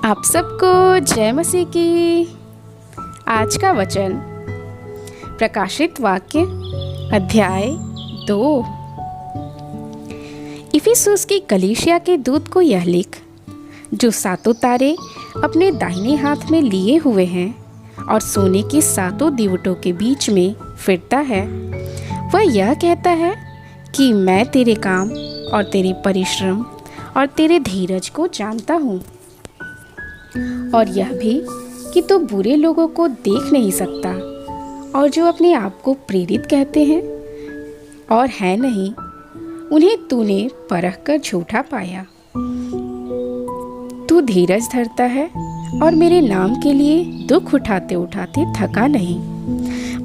आप सबको जय मसीह की। आज का वचन प्रकाशित वाक्य अध्याय 2। इफिसुस की कलीसिया के दूत को यह लिख, जो सातों तारे अपने दाहिने हाथ में लिए हुए हैं और सोने की सातों दीवटों के बीच में फिरता है, वह यह कहता है कि मैं तेरे काम और तेरे परिश्रम और तेरे धीरज को जानता हूँ, और यह भी कि तू बुरे लोगों को देख नहीं सकता, और जो अपने आप को प्रेरित कहते हैं और है नहीं, उन्हें तूने परख कर झूठा पाया। तू धीरज धरता है और मेरे नाम के लिए दुख उठाते उठाते थका नहीं।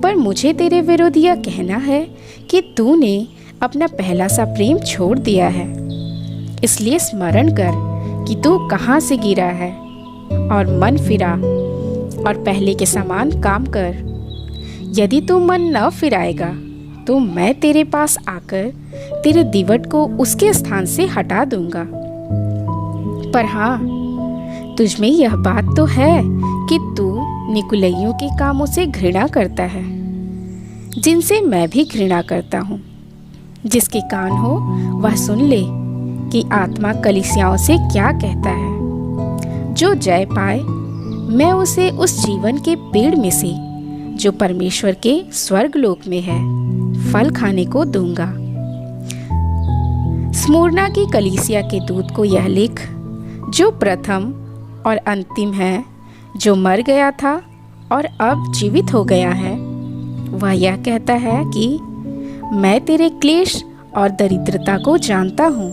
पर मुझे तेरे विरुद्ध यह कहना है कि तूने अपना पहला सा प्रेम छोड़ दिया है। इसलिए स्मरण कर कि तू कहाँ से गिरा है और मन फिरा और पहले के समान काम कर। यदि तू मन न फिराएगा तो मैं तेरे पास आकर तेरे दीवट को उसके स्थान से हटा दूंगा। पर हाँ, तुझमें यह बात तो है कि तू निकुलइयों के कामों से घृणा करता है, जिनसे मैं भी घृणा करता हूँ। जिसके कान हो वह सुन ले कि आत्मा कलीसियाओं से क्या कहता है। जो जय पाए, मैं उसे उस जीवन के पेड़ में से जो परमेश्वर के स्वर्गलोक में है फल खाने को दूंगा। स्मुरना की कलीसिया के दूत को यह लिख, जो प्रथम और अंतिम है, जो मर गया था और अब जीवित हो गया है, वह यह कहता है कि मैं तेरे क्लेश और दरिद्रता को जानता हूँ,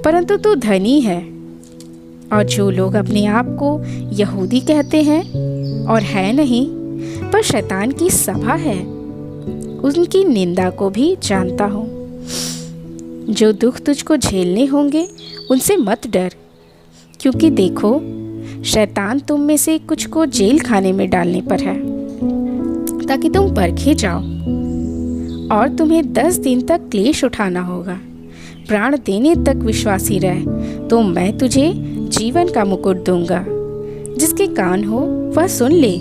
परंतु तू धनी है, और जो लोग अपने आप को यहूदी कहते हैं और है नहीं, पर शैतान की सभा है, उनकी निंदा को भी जानता हूँ। जो दुख तुझको झेलने होंगे उनसे मत डर, क्योंकि देखो, शैतान तुम में से कुछ को जेल खाने में डालने पर है, ताकि तुम परखे जाओ, और तुम्हें 10 दिन तक क्लेश उठाना होगा। प्राण देने तक विश्वासी रह, तो मैं तुझे जीवन का मुकुट दूंगा। जिसके कान हो वह सुन ले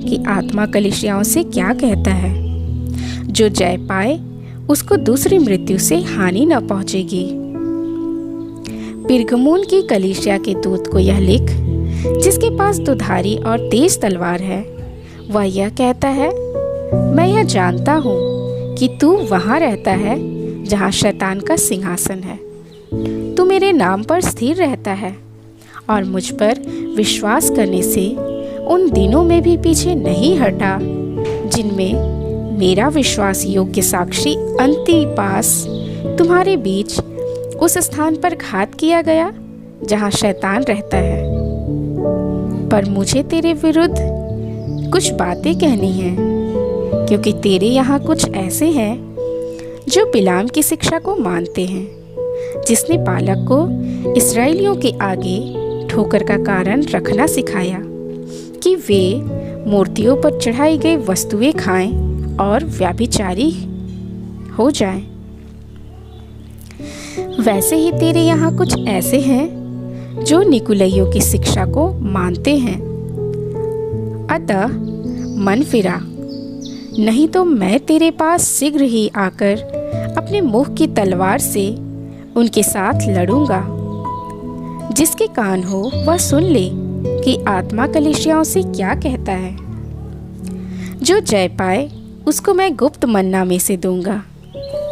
कि आत्मा कलीसियाओं से क्या कहता है। जो जय पाए उसको दूसरी मृत्यु से हानि न पहुंचेगी। पिरगमून की कलीसिया के दूत को यह लिख, जिसके पास दुधारी और तेज तलवार है, वह यह कहता है, मैं यह जानता हूँ कि तू वहाँ रहता है जहाँ शैतान का सिंहासन है। तू मेरे नाम पर स्थिर रहता है और मुझ पर विश्वास करने से उन दिनों में भी पीछे नहीं हटा, जिनमें मेरा विश्वास योग्य साक्षी अंतिपास तुम्हारे बीच उस स्थान पर घात किया गया जहाँ शैतान रहता है। पर मुझे तेरे विरुद्ध कुछ बातें कहनी हैं, क्योंकि तेरे यहाँ कुछ ऐसे हैं जो बिलाम की शिक्षा को मानते हैं, जिसने बालक को इस्राएलियों के आगे ठोकर का कारण रखना सिखाया कि वे मूर्तियों पर चढ़ाई गई वस्तुएं खाएं और व्यभिचारी हो जाएं। वैसे ही तेरे यहाँ कुछ ऐसे हैं जो निकुलइयों की शिक्षा को मानते हैं। अतः मन फिरा, नहीं तो मैं तेरे पास शीघ्र ही आकर अपने मुख की तलवार से उनके साथ लड़ूंगा। जिसके कान हो वह सुन ले कि आत्मा कलीसियाओं से क्या कहता है। जो जय पाए उसको मैं गुप्त मन्ना में से दूंगा,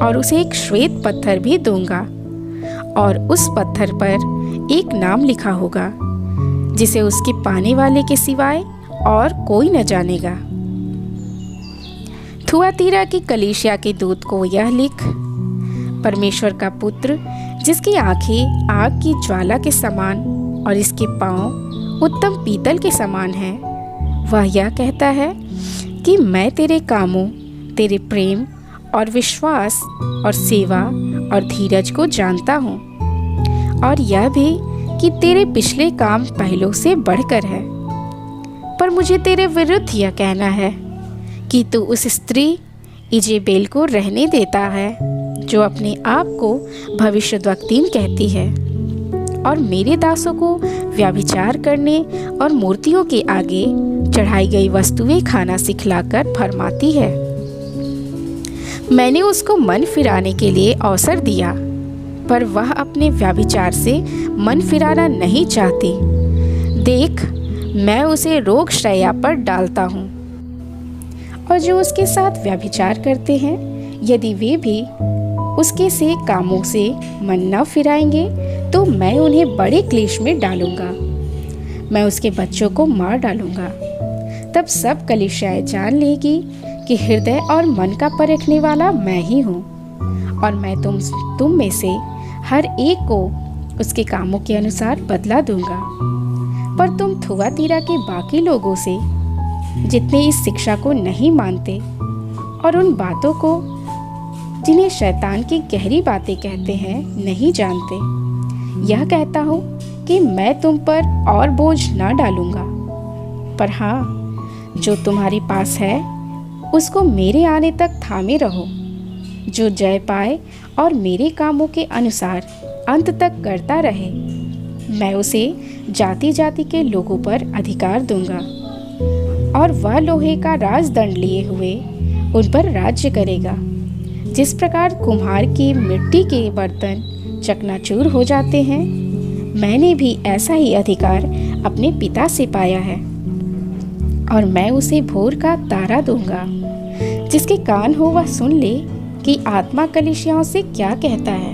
और उसे एक श्वेत पत्थर भी दूंगा, और उस पत्थर पर एक नाम लिखा होगा जिसे उसके पाने वाले के सिवाय और कोई न जानेगा। थुआतीरा की कलीसिया के दूत को यह लिख, परमेश्वर का पुत्र, जिसकी आंखें आग की ज्वाला के समान और इसके पांव उत्तम पीतल के समान हैं, वह यह कहता है कि मैं तेरे कामों, तेरे प्रेम और विश्वास और सेवा और धीरज को जानता हूँ, और यह भी कि तेरे पिछले काम पहलों से बढ़कर है। पर मुझे तेरे विरुद्ध यह कहना है कि तू उस स्त्री इजेबेल को रहने देता है, जो अपने आप को भविष्यद्वक्तीन कहती है। और मेरे दासों को व्यभिचार करने और मूर्तियों के आगे चढ़ाई गई वस्तुएं खाना सिखलाकर फरमाती है। मैंने उसको मन फिराने के लिए अवसर दिया, पर वह अपने व्यभिचार से मन फिराना नहीं चाहती। देख, मैं उसे रोगशैया पर डालता हूँ, और जो उसके साथ व्यभिचार करते हैं, यदि वे भी उसके से कामों से मन न फिराएंगे, तो मैं उन्हें बड़े क्लेश में डालूंगा। मैं उसके बच्चों को मार डालूंगा। तब सब कलीसियाएं जान लेगी कि हृदय और मन का परखने वाला मैं ही हूँ, और मैं तुम में से हर एक को उसके कामों के अनुसार बदला दूंगा। पर तुम थुआतीरा के बाकी लोगों से, जितने इस शिक्षा को नहीं मानते और उन बातों को जिन्हें शैतान की गहरी बातें कहते हैं, नहीं जानते, यह कहता हूँ कि मैं तुम पर और बोझ न डालूंगा। पर हाँ, जो तुम्हारे पास है उसको मेरे आने तक थामे रहो। जो जय पाए और मेरे कामों के अनुसार अंत तक करता रहे, मैं उसे जाति जाति के लोगों पर अधिकार दूंगा, और वह लोहे का राजदंड लिए हुए उन पर राज्य करेगा। जिस प्रकार कुम्हार की मिट्टी के बर्तन चकनाचूर हो जाते हैं, मैंने भी ऐसा ही अधिकार अपने पिता से पाया है, और मैं उसे भोर का तारा दूंगा। जिसके कान हो वह सुन ले कि आत्मा कलीसियाओं से क्या कहता है।